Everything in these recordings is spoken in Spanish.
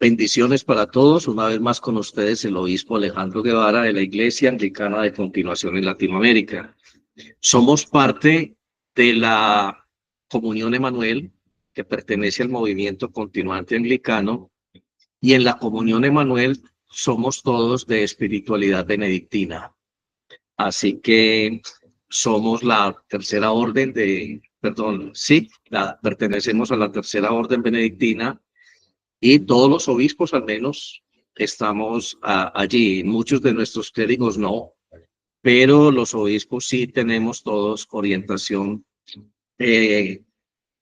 Bendiciones para todos. Una vez más con ustedes el obispo Alejandro Guevara de la Iglesia Anglicana de Continuación en Latinoamérica. Somos parte de la Comunión Emanuel, que pertenece al movimiento continuante anglicano, y en la Comunión Emanuel somos todos de espiritualidad benedictina. Así que somos la tercera orden pertenecemos a la tercera orden benedictina. Y todos los obispos al menos estamos allí. Muchos de nuestros clérigos no, pero los obispos sí tenemos todos orientación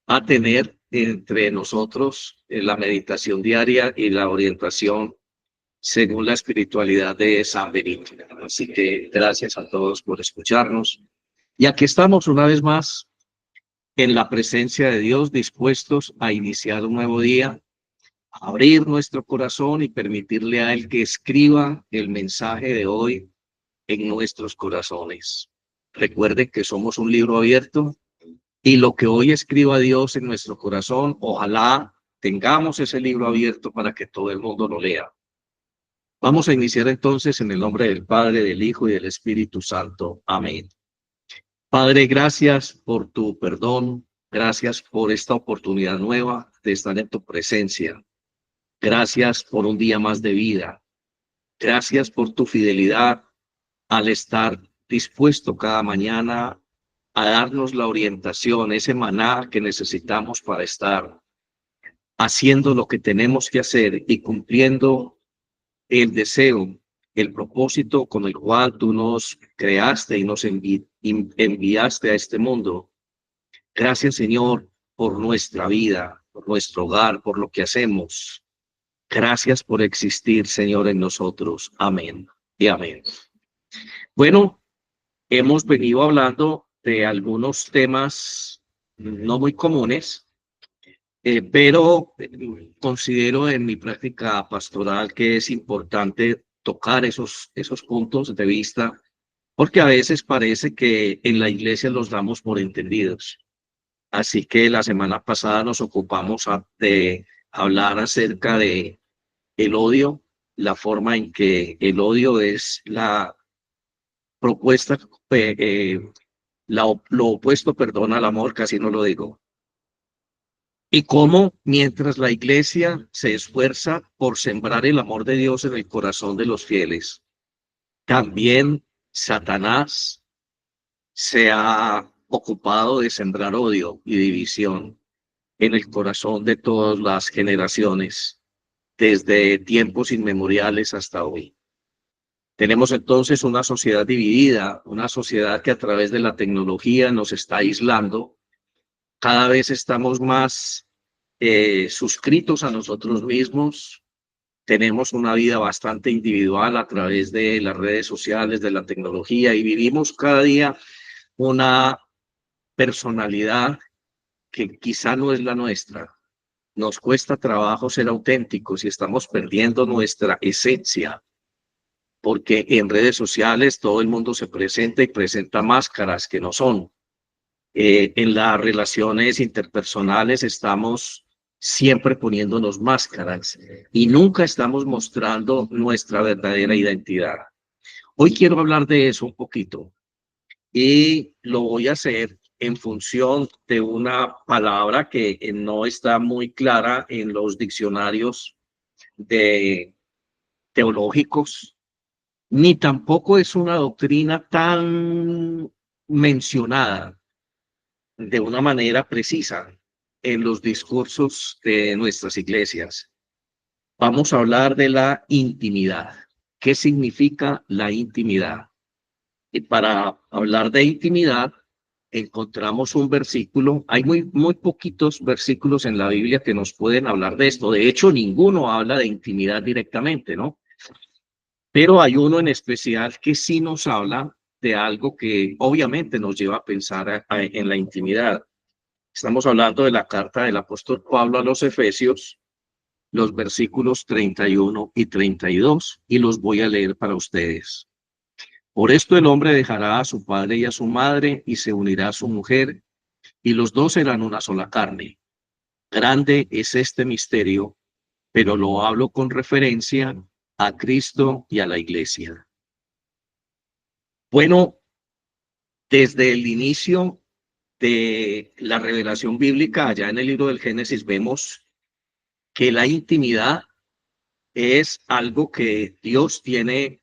a tener entre nosotros la meditación diaria y la orientación según la espiritualidad de San Benito. Así que gracias a todos por escucharnos. Y aquí estamos una vez más en la presencia de Dios, dispuestos a iniciar un nuevo día, abrir nuestro corazón y permitirle a Él que escriba el mensaje de hoy en nuestros corazones. Recuerden que somos un libro abierto y lo que hoy escriba Dios en nuestro corazón, ojalá tengamos ese libro abierto para que todo el mundo lo lea. Vamos a iniciar entonces en el nombre del Padre, del Hijo y del Espíritu Santo. Amén. Padre, gracias por tu perdón, gracias por esta oportunidad nueva de estar en tu presencia. Gracias por un día más de vida. Gracias por tu fidelidad al estar dispuesto cada mañana a darnos la orientación, ese maná que necesitamos para estar haciendo lo que tenemos que hacer y cumpliendo el deseo, el propósito con el cual tú nos creaste y nos enviaste a este mundo. Gracias, Señor, por nuestra vida, por nuestro hogar, por lo que hacemos. Gracias por existir, Señor, en nosotros. Amén y amén. Bueno, hemos venido hablando de algunos temas no muy comunes, pero considero en mi práctica pastoral que es importante tocar esos puntos de vista, porque a veces parece que en la iglesia los damos por entendidos. Así que la semana pasada nos ocupamos de hablar acerca de el odio, la forma en que el odio es la propuesta, lo opuesto, perdón, al amor, casi no lo digo. Y cómo mientras la iglesia se esfuerza por sembrar el amor de Dios en el corazón de los fieles, también Satanás se ha ocupado de sembrar odio y división en el corazón de todas las generaciones, desde tiempos inmemoriales hasta hoy. Tenemos entonces una sociedad dividida, una sociedad que a través de la tecnología nos está aislando. Cada vez estamos más suscritos a nosotros mismos. Tenemos una vida bastante individual a través de las redes sociales, de la tecnología, y vivimos cada día una personalidad que quizá no es la nuestra. Nos cuesta trabajo ser auténticos y estamos perdiendo nuestra esencia, porque en redes sociales todo el mundo se presenta y presenta máscaras que no son. En las relaciones interpersonales estamos siempre poniéndonos máscaras y nunca estamos mostrando nuestra verdadera identidad. Hoy quiero hablar de eso un poquito y lo voy a hacer en función de una palabra que no está muy clara en los diccionarios teológicos, ni tampoco es una doctrina tan mencionada de una manera precisa en los discursos de nuestras iglesias. Vamos a hablar de la intimidad. ¿Qué significa la intimidad? Y para hablar de intimidad, encontramos un versículo. Hay muy poquitos versículos en la Biblia que nos pueden hablar de esto. De hecho, ninguno habla de intimidad directamente, ¿no? Pero hay uno en especial que sí nos habla de algo que obviamente nos lleva a pensar en la intimidad. Estamos hablando de la carta del apóstol Pablo a los Efesios, los versículos 31 y 32, y los voy a leer para ustedes. Por esto el hombre dejará a su padre y a su madre y se unirá a su mujer, y los dos serán una sola carne. Grande es este misterio, pero lo hablo con referencia a Cristo y a la iglesia. Bueno, desde el inicio de la revelación bíblica, allá en el libro del Génesis, vemos que la intimidad es algo que Dios tiene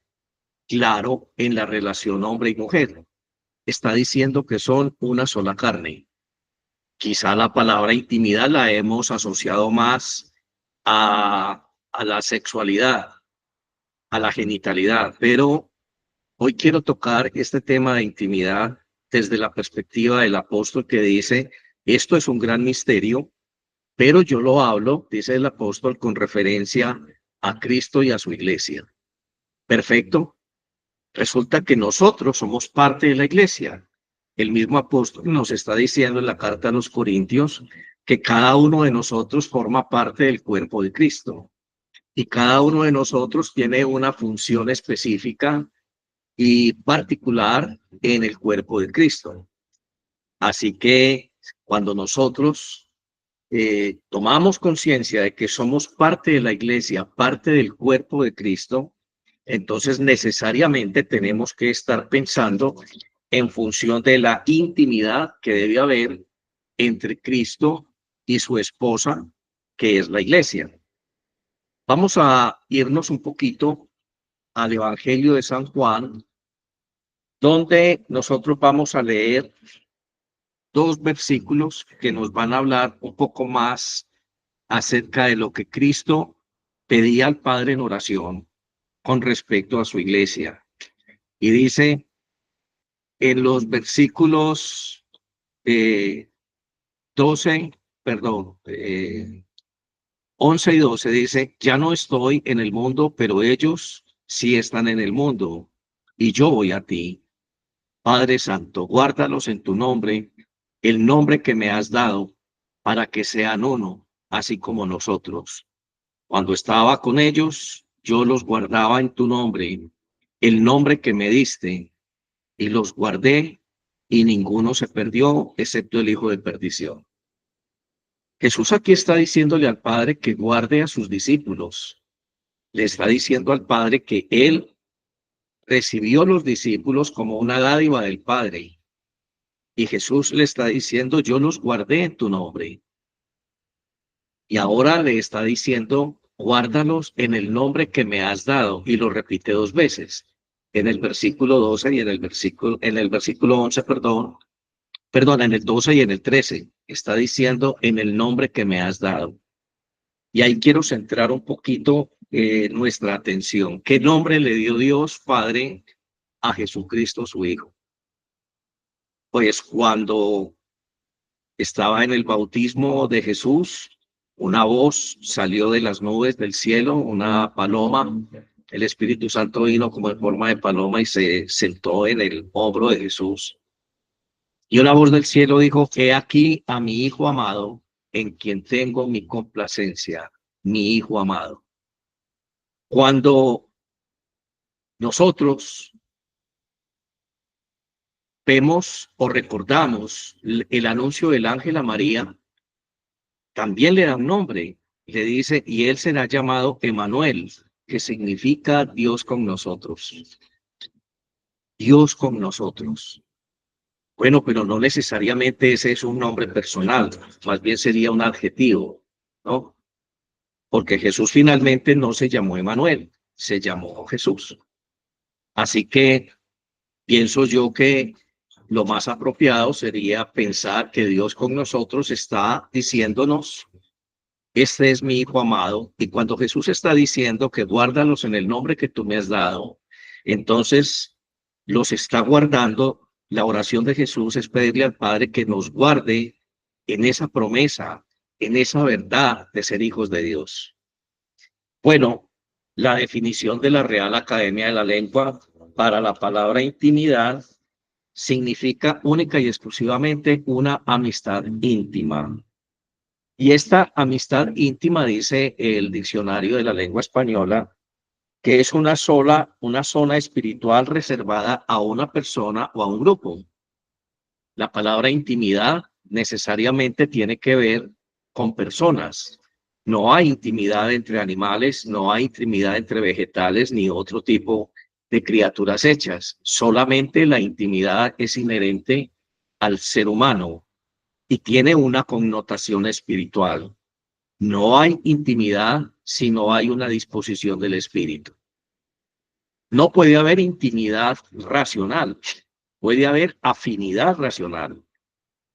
claro en la relación hombre y mujer. Está diciendo que son una sola carne. Quizá la palabra intimidad la hemos asociado más a la sexualidad, a la genitalidad, pero hoy quiero tocar este tema de intimidad desde la perspectiva del apóstol que dice, esto es un gran misterio, pero yo lo hablo, dice el apóstol, con referencia a Cristo y a su iglesia. Perfecto. Resulta que nosotros somos parte de la iglesia. El mismo apóstol nos está diciendo en la carta a los Corintios que cada uno de nosotros forma parte del cuerpo de Cristo y cada uno de nosotros tiene una función específica y particular en el cuerpo de Cristo. Así que cuando nosotros tomamos conciencia de que somos parte de la iglesia, parte del cuerpo de Cristo, entonces necesariamente tenemos que estar pensando en función de la intimidad que debe haber entre Cristo y su esposa, que es la iglesia. Vamos a irnos un poquito al Evangelio de San Juan, donde nosotros vamos a leer dos versículos que nos van a hablar un poco más acerca de lo que Cristo pedía al Padre en oración con respecto a su iglesia. Y dice en los versículos 12, perdón, 11 y 12 dice, ya no estoy en el mundo, pero ellos sí están en el mundo, y yo voy a ti. Padre Santo, guárdalos en tu nombre, el nombre que me has dado, para que sean uno, así como nosotros. Cuando estaba con ellos, yo los guardaba en tu nombre, el nombre que me diste, y los guardé, y ninguno se perdió, excepto el hijo de perdición. Jesús aquí está diciéndole al Padre que guarde a sus discípulos. Le está diciendo al Padre que Él recibió los discípulos como una dádiva del Padre. Y Jesús le está diciendo, yo los guardé en tu nombre. Y ahora le está diciendo, guárdalos en el nombre que me has dado. Y lo repite dos veces. En el versículo 12 y en el versículo 11, perdón, en el 12 y en el 13. Está diciendo, en el nombre que me has dado. Y ahí quiero centrar un poquito nuestra atención. ¿Qué nombre le dio Dios Padre a Jesucristo su Hijo? Pues cuando estaba en el bautismo de Jesús, una voz salió de las nubes del cielo, una paloma. El Espíritu Santo vino como en forma de paloma y se sentó en el hombro de Jesús. Y una voz del cielo dijo, he aquí a mi Hijo amado, en quien tengo mi complacencia, mi Hijo amado. Cuando nosotros vemos o recordamos el anuncio del ángel a María, también le da un nombre, le dice, y él será llamado Emmanuel, que significa Dios con nosotros. Dios con nosotros. Bueno, pero no necesariamente ese es un nombre personal, más bien sería un adjetivo, ¿no? Porque Jesús finalmente no se llamó Emmanuel, se llamó Jesús. Así que pienso yo que lo más apropiado sería pensar que Dios con nosotros está diciéndonos, este es mi Hijo amado, y cuando Jesús está diciendo que guárdalos en el nombre que tú me has dado, entonces los está guardando. La oración de Jesús es pedirle al Padre que nos guarde en esa promesa, en esa verdad de ser hijos de Dios. Bueno, la definición de la Real Academia de la Lengua para la palabra intimidad significa única y exclusivamente una amistad íntima. Y esta amistad íntima, dice el diccionario de la lengua española, que es una zona espiritual reservada a una persona o a un grupo. La palabra intimidad necesariamente tiene que ver con personas, No hay intimidad entre animales, no hay intimidad entre vegetales ni otro tipo de criaturas hechas. Solamente la intimidad es inherente al ser humano y tiene una connotación espiritual. No hay intimidad si no hay una disposición del espíritu. No puede haber intimidad racional, puede haber afinidad racional.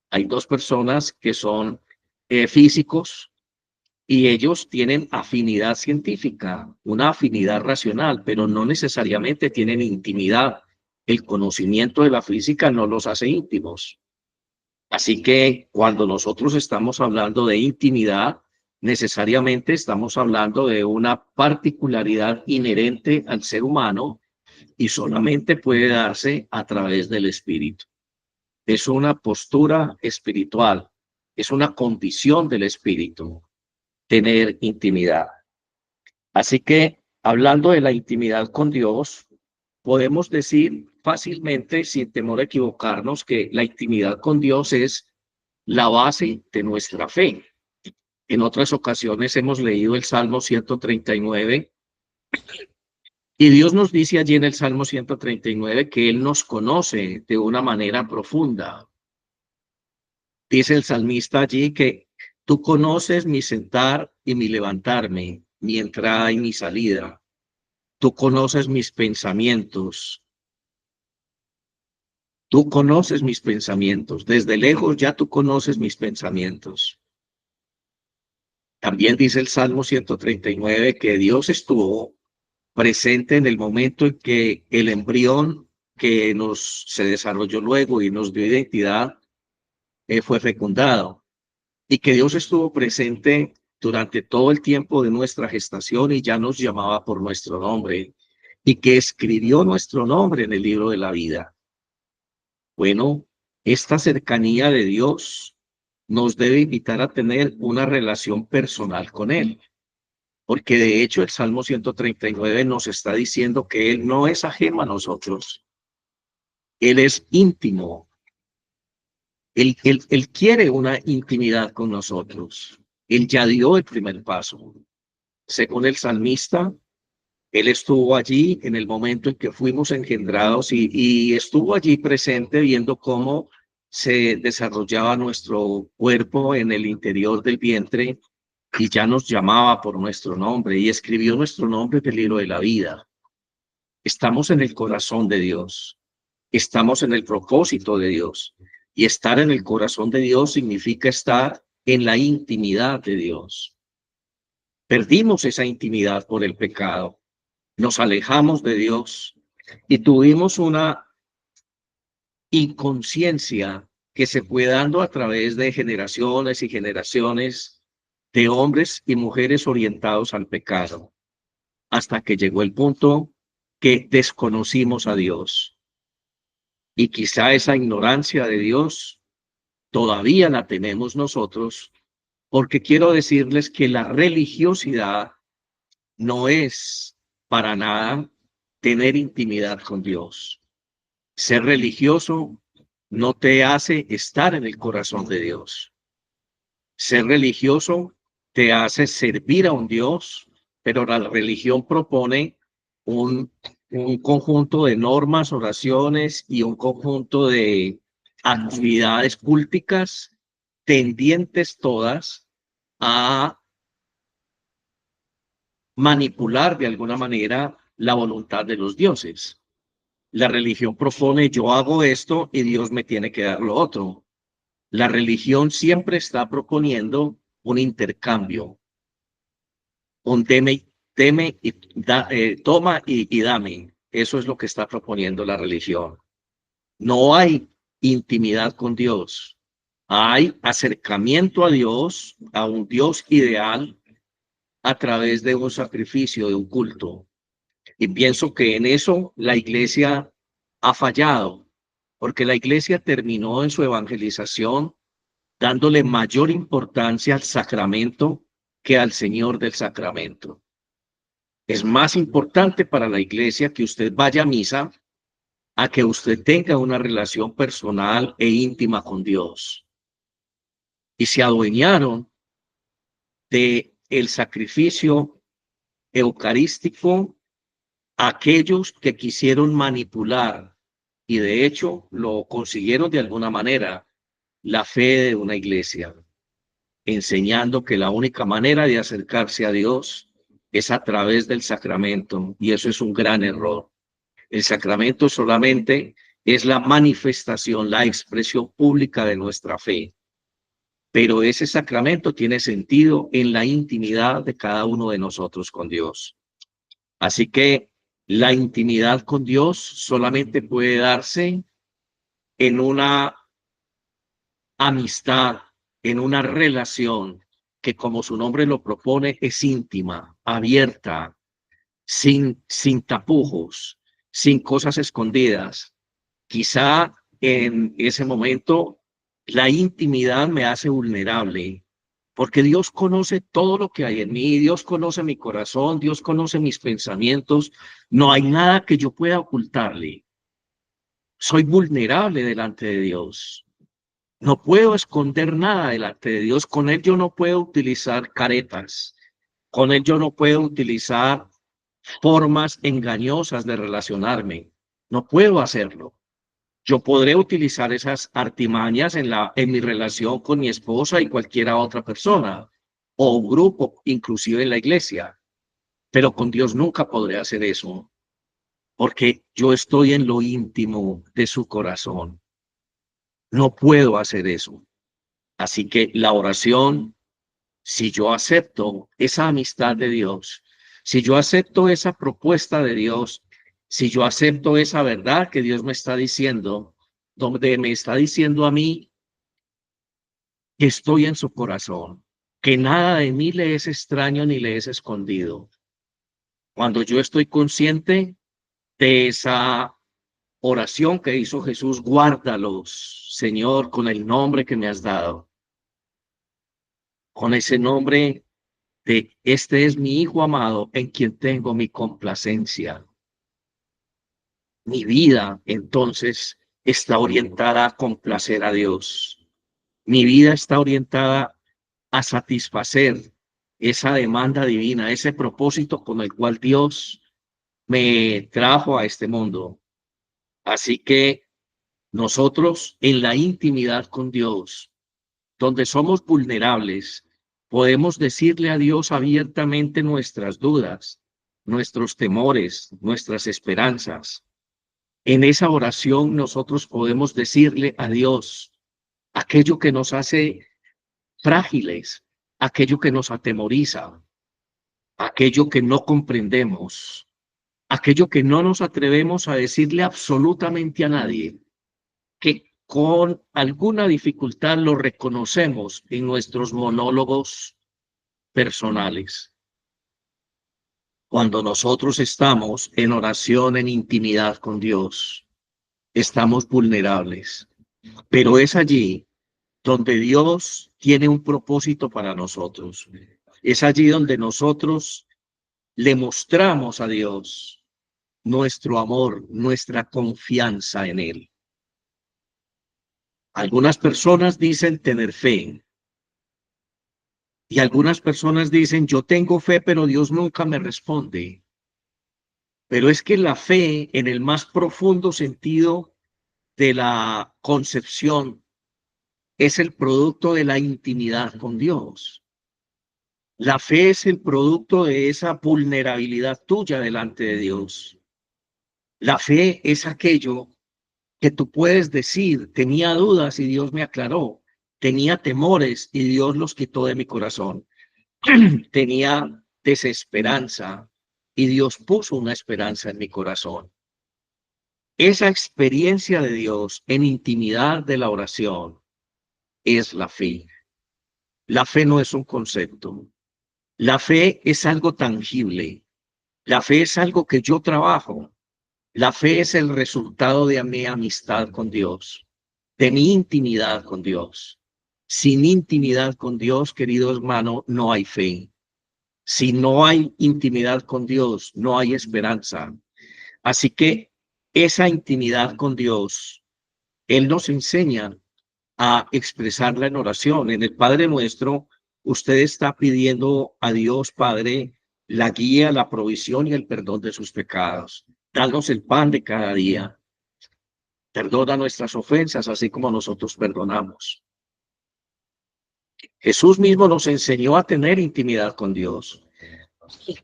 Hay dos personas que son físicos y ellos tienen afinidad científica, una afinidad racional, pero no necesariamente tienen intimidad. El conocimiento de la física no los hace íntimos. Así que cuando nosotros estamos hablando de intimidad, necesariamente estamos hablando de una particularidad inherente al ser humano y solamente puede darse a través del espíritu. Es una postura espiritual, es una condición del espíritu tener intimidad. Así que hablando de la intimidad con Dios, podemos decir fácilmente, sin temor a equivocarnos, que la intimidad con Dios es la base de nuestra fe. En otras ocasiones hemos leído el Salmo 139 y Dios nos dice allí en el Salmo 139 que Él nos conoce de una manera profunda. Dice el salmista allí que tú conoces mi sentar y mi levantarme, mi entrada y mi salida. Tú conoces mis pensamientos. Tú conoces mis pensamientos. Desde lejos ya tú conoces mis pensamientos. También dice el Salmo 139 que Dios estuvo presente en el momento en que el embrión que se desarrolló luego y nos dio identidad fue fecundado y que Dios estuvo presente durante todo el tiempo de nuestra gestación y ya nos llamaba por nuestro nombre y que escribió nuestro nombre en el libro de la vida. Bueno, esta cercanía de Dios nos debe invitar a tener una relación personal con Él, porque de hecho el Salmo 139 nos está diciendo que Él no es ajeno a nosotros, Él es íntimo, él quiere una intimidad con nosotros, Él ya dio el primer paso. Según el salmista, Él estuvo allí en el momento en que fuimos engendrados y estuvo allí presente viendo cómo se desarrollaba nuestro cuerpo en el interior del vientre y ya nos llamaba por nuestro nombre y escribió nuestro nombre en el libro de la vida. Estamos en el corazón de Dios, estamos en el propósito de Dios y estar en el corazón de Dios significa estar en la intimidad de Dios. Perdimos esa intimidad por el pecado. Nos alejamos de Dios y tuvimos una inconsciencia que se fue dando a través de generaciones y generaciones de hombres y mujeres orientados al pecado, hasta que llegó el punto que desconocimos a Dios. Y quizá esa ignorancia de Dios todavía la tenemos nosotros, porque quiero decirles que la religiosidad no es para nada tener intimidad con Dios. Ser religioso no te hace estar en el corazón de Dios. Ser religioso te hace servir a un Dios, pero la religión propone un, un conjunto de normas, oraciones y un conjunto de actividades culticas tendientes todas a manipular de alguna manera la voluntad de los dioses. La religión propone, yo hago esto y Dios me tiene que dar lo otro. La religión siempre está proponiendo un intercambio, un deme y toma y dame. Eso es lo que está proponiendo la religión. No hay intimidad con Dios. Hay acercamiento a Dios, a un Dios ideal, a través de un sacrificio, de un culto. Y pienso que en eso la iglesia ha fallado, porque la iglesia terminó en su evangelización dándole mayor importancia al sacramento que al Señor del sacramento. Es más importante para la iglesia que usted vaya a misa a que usted tenga una relación personal e íntima con Dios. Y se adueñaron de el sacrificio eucarístico a aquellos que quisieron manipular, y de hecho lo consiguieron de alguna manera, la fe de una iglesia, enseñando que la única manera de acercarse a Dios es a través del sacramento, y eso es un gran error. El sacramento solamente es la manifestación, la expresión pública de nuestra fe, pero ese sacramento tiene sentido en la intimidad de cada uno de nosotros con Dios. Así que la intimidad con Dios solamente puede darse en una amistad, en una relación que, como su nombre lo propone, es íntima, abierta, sin tapujos, sin cosas escondidas. Quizá en ese momento la intimidad me hace vulnerable, porque Dios conoce todo lo que hay en mí, Dios conoce mi corazón, Dios conoce mis pensamientos, no hay nada que yo pueda ocultarle. Soy vulnerable delante de Dios. No puedo esconder nada delante de Dios. Con Él yo no puedo utilizar caretas. Con Él yo no puedo utilizar formas engañosas de relacionarme. No puedo hacerlo. Yo podré utilizar esas artimañas en mi relación con mi esposa y cualquiera otra persona, o un grupo, inclusive en la iglesia, pero con Dios nunca podré hacer eso, porque yo estoy en lo íntimo de su corazón. No puedo hacer eso. Así que la oración, si yo acepto esa amistad de Dios, si yo acepto esa propuesta de Dios, si yo acepto esa verdad que Dios me está diciendo, donde me está diciendo a mí que estoy en su corazón, que nada de mí le es extraño ni le es escondido. Cuando yo estoy consciente de esa oración que hizo Jesús, guárdalos, Señor, con el nombre que me has dado, con ese nombre de este es mi Hijo amado en quien tengo mi complacencia. Mi vida, entonces, está orientada a complacer a Dios. Mi vida está orientada a satisfacer esa demanda divina, ese propósito con el cual Dios me trajo a este mundo. Así que nosotros en la intimidad con Dios, donde somos vulnerables, podemos decirle a Dios abiertamente nuestras dudas, nuestros temores, nuestras esperanzas. En esa oración nosotros podemos decirle a Dios aquello que nos hace frágiles, aquello que nos atemoriza, aquello que no comprendemos, aquello que no nos atrevemos a decirle absolutamente a nadie, que con alguna dificultad lo reconocemos en nuestros monólogos personales. Cuando nosotros estamos en oración, en intimidad con Dios, estamos vulnerables, pero es allí donde Dios tiene un propósito para nosotros. Es allí donde nosotros le mostramos a Dios nuestro amor, nuestra confianza en Él. Algunas personas dicen tener fe y algunas personas dicen yo tengo fe, pero Dios nunca me responde. Pero es que la fe, en el más profundo sentido de la concepción, es el producto de la intimidad con Dios. La fe es el producto de esa vulnerabilidad tuya delante de Dios. La fe es aquello que tú puedes decir, tenía dudas y Dios me aclaró, tenía temores y Dios los quitó de mi corazón, tenía desesperanza y Dios puso una esperanza en mi corazón. Esa experiencia de Dios en intimidad de la oración es la fe. La fe no es un concepto. La fe es algo tangible. La fe es algo que yo trabajo. La fe es el resultado de mi amistad con Dios, de mi intimidad con Dios. Sin intimidad con Dios, querido hermano, no hay fe. Si no hay intimidad con Dios, no hay esperanza. Así que esa intimidad con Dios, Él nos enseña a expresarla en oración. En el Padre Nuestro, usted está pidiendo a Dios Padre la guía, la provisión y el perdón de sus pecados. Danos el pan de cada día. Perdona nuestras ofensas, así como nosotros perdonamos. Jesús mismo nos enseñó a tener intimidad con Dios.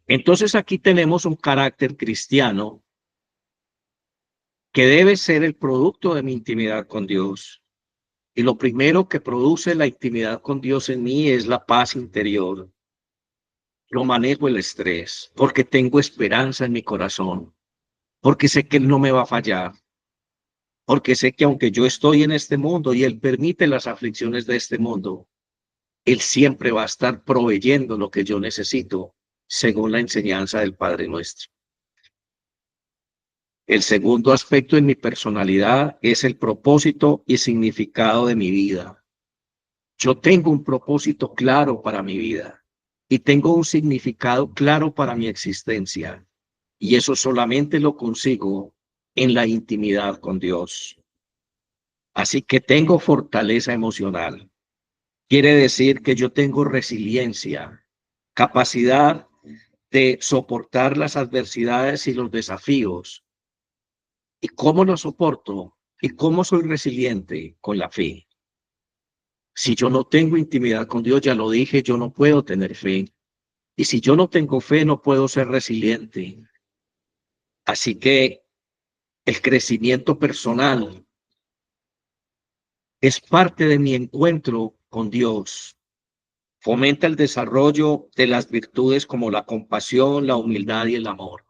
Entonces aquí tenemos un carácter cristiano que debe ser el producto de mi intimidad con Dios. Y lo primero que produce la intimidad con Dios en mí es la paz interior. Lo manejo el estrés, porque tengo esperanza en mi corazón, porque sé que Él no me va a fallar, porque sé que aunque yo estoy en este mundo y Él permite las aflicciones de este mundo, Él siempre va a estar proveyendo lo que yo necesito, según la enseñanza del Padre Nuestro. El segundo aspecto en mi personalidad es el propósito y significado de mi vida. Yo tengo un propósito claro para mi vida y tengo un significado claro para mi existencia. Y eso solamente lo consigo en la intimidad con Dios. Así que tengo fortaleza emocional. Quiere decir que yo tengo resiliencia, capacidad de soportar las adversidades y los desafíos. ¿Y cómo lo soporto? ¿Y cómo soy resiliente? Con la fe. Si yo no tengo intimidad con Dios, ya lo dije, yo no puedo tener fe. Y si yo no tengo fe, no puedo ser resiliente. Así que el crecimiento personal es parte de mi encuentro con Dios. Fomenta el desarrollo de las virtudes como la compasión, la humildad y el amor.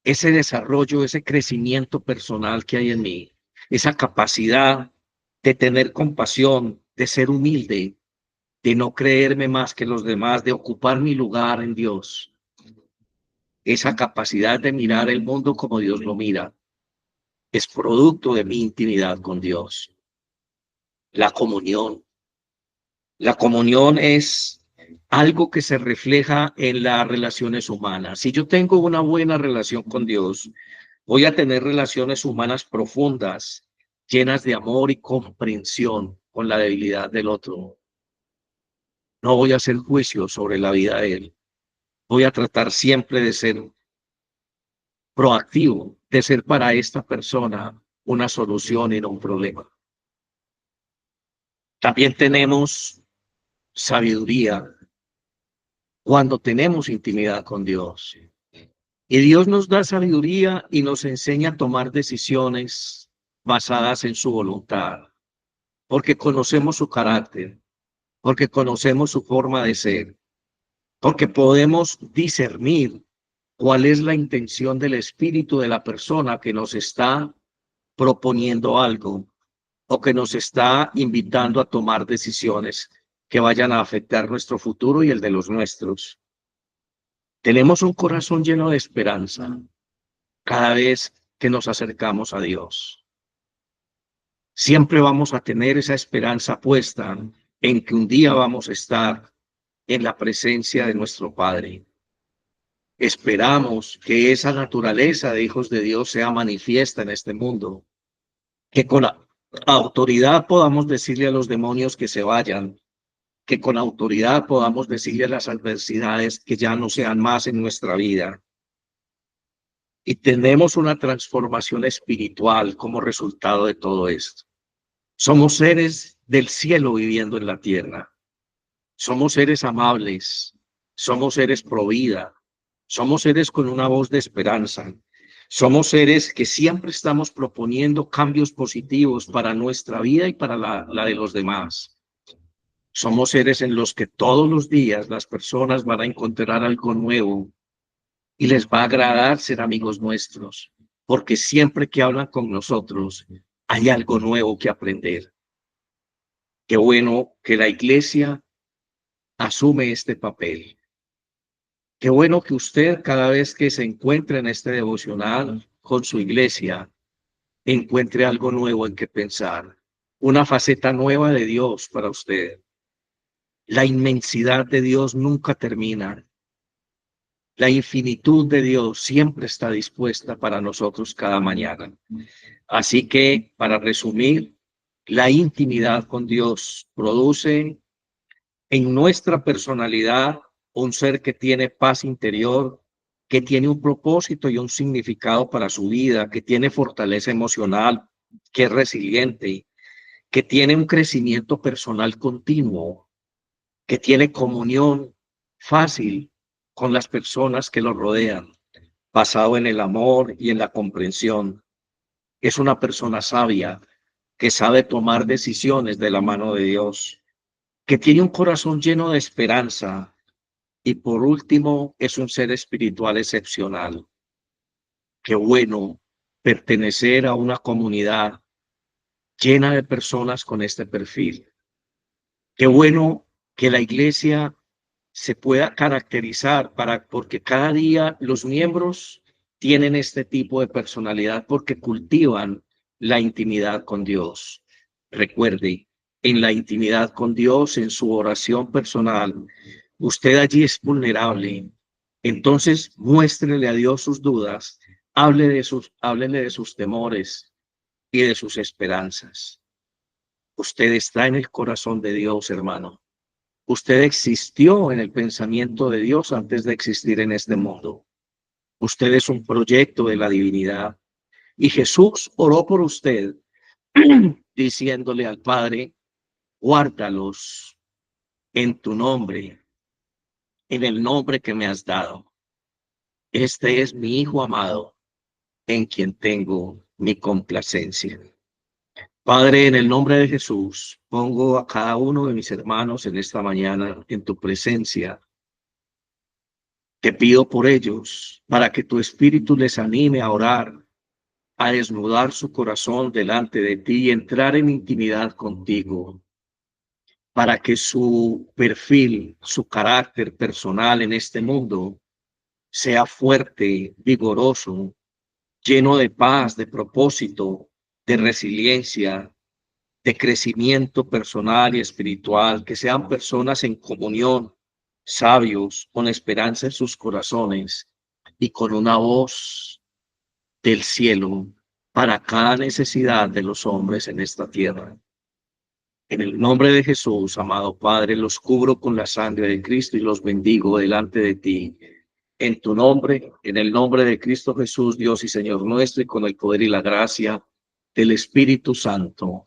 Ese desarrollo, ese crecimiento personal que hay en mí, esa capacidad de tener compasión, de ser humilde, de no creerme más que los demás, de ocupar mi lugar en Dios. Esa capacidad de mirar el mundo como Dios lo mira, es producto de mi intimidad con Dios. La comunión. La comunión es algo que se refleja en las relaciones humanas. Si yo tengo una buena relación con Dios, voy a tener relaciones humanas profundas, llenas de amor y comprensión con la debilidad del otro. No voy a hacer juicios sobre la vida de él. Voy a tratar siempre de ser proactivo, de ser para esta persona una solución y no un problema. También tenemos sabiduría cuando tenemos intimidad con Dios. Y Dios nos da sabiduría y nos enseña a tomar decisiones basadas en su voluntad, porque conocemos su carácter, porque conocemos su forma de ser, porque podemos discernir cuál es la intención del espíritu de la persona que nos está proponiendo algo o que nos está invitando a tomar decisiones que vayan a afectar nuestro futuro y el de los nuestros. Tenemos un corazón lleno de esperanza cada vez que nos acercamos a Dios. Siempre vamos a tener esa esperanza puesta en que un día vamos a estar en la presencia de nuestro Padre. Esperamos que esa naturaleza de hijos de Dios sea manifiesta en este mundo, que con la autoridad podamos decirle a los demonios que se vayan, que con autoridad podamos decirle a las adversidades que ya no sean más en nuestra vida. Y tenemos una transformación espiritual como resultado de todo esto. Somos seres del cielo viviendo en la tierra. Somos seres amables. Somos seres pro vida. Somos seres con una voz de esperanza. Somos seres que siempre estamos proponiendo cambios positivos para nuestra vida y para la de los demás. Somos seres en los que todos los días las personas van a encontrar algo nuevo y les va a agradar ser amigos nuestros, porque siempre que hablan con nosotros hay algo nuevo que aprender. Qué bueno que la iglesia asume este papel. Qué bueno que usted cada vez que se encuentre en este devocional con su iglesia, encuentre algo nuevo en que pensar, una faceta nueva de Dios para usted. La inmensidad de Dios nunca termina. La infinitud de Dios siempre está dispuesta para nosotros cada mañana. Así que, para resumir, la intimidad con Dios produce en nuestra personalidad un ser que tiene paz interior, que tiene un propósito y un significado para su vida, que tiene fortaleza emocional, que es resiliente, que tiene un crecimiento personal continuo, que tiene comunión fácil con las personas que lo rodean, basado en el amor y en la comprensión. Es una persona sabia que sabe tomar decisiones de la mano de Dios, que tiene un corazón lleno de esperanza y por último es un ser espiritual excepcional. Qué bueno pertenecer a una comunidad llena de personas con este perfil. Qué bueno que la iglesia se pueda caracterizar porque cada día los miembros tienen este tipo de personalidad porque cultivan la intimidad con Dios. Recuerde, en la intimidad con Dios, en su oración personal, usted allí es vulnerable. Entonces, muéstrele a Dios sus dudas, háblele de sus temores y de sus esperanzas. Usted está en el corazón de Dios, hermano. Usted existió en el pensamiento de Dios antes de existir en este mundo. Usted es un proyecto de la divinidad. Y Jesús oró por usted diciéndole al Padre, guárdalos en tu nombre, en el nombre que me has dado. Este es mi Hijo amado, en quien tengo mi complacencia. Padre, en el nombre de Jesús, pongo a cada uno de mis hermanos en esta mañana en tu presencia. Te pido por ellos, para que tu espíritu les anime a orar, a desnudar su corazón delante de ti y entrar en intimidad contigo, para que su perfil, su carácter personal en este mundo sea fuerte, vigoroso, lleno de paz, de propósito, de resiliencia, de crecimiento personal y espiritual, que sean personas en comunión, sabios, con esperanza en sus corazones y con una voz del cielo para cada necesidad de los hombres en esta tierra. En el nombre de Jesús, amado Padre, los cubro con la sangre de Cristo y los bendigo delante de ti. En tu nombre, en el nombre de Cristo Jesús, Dios y Señor nuestro, y con el poder y la gracia del Espíritu Santo.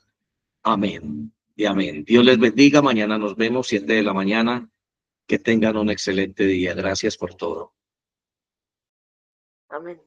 Amén y amén. Dios les bendiga. Mañana nos vemos, 7 de la mañana. Que tengan un excelente día. Gracias por todo. Amén.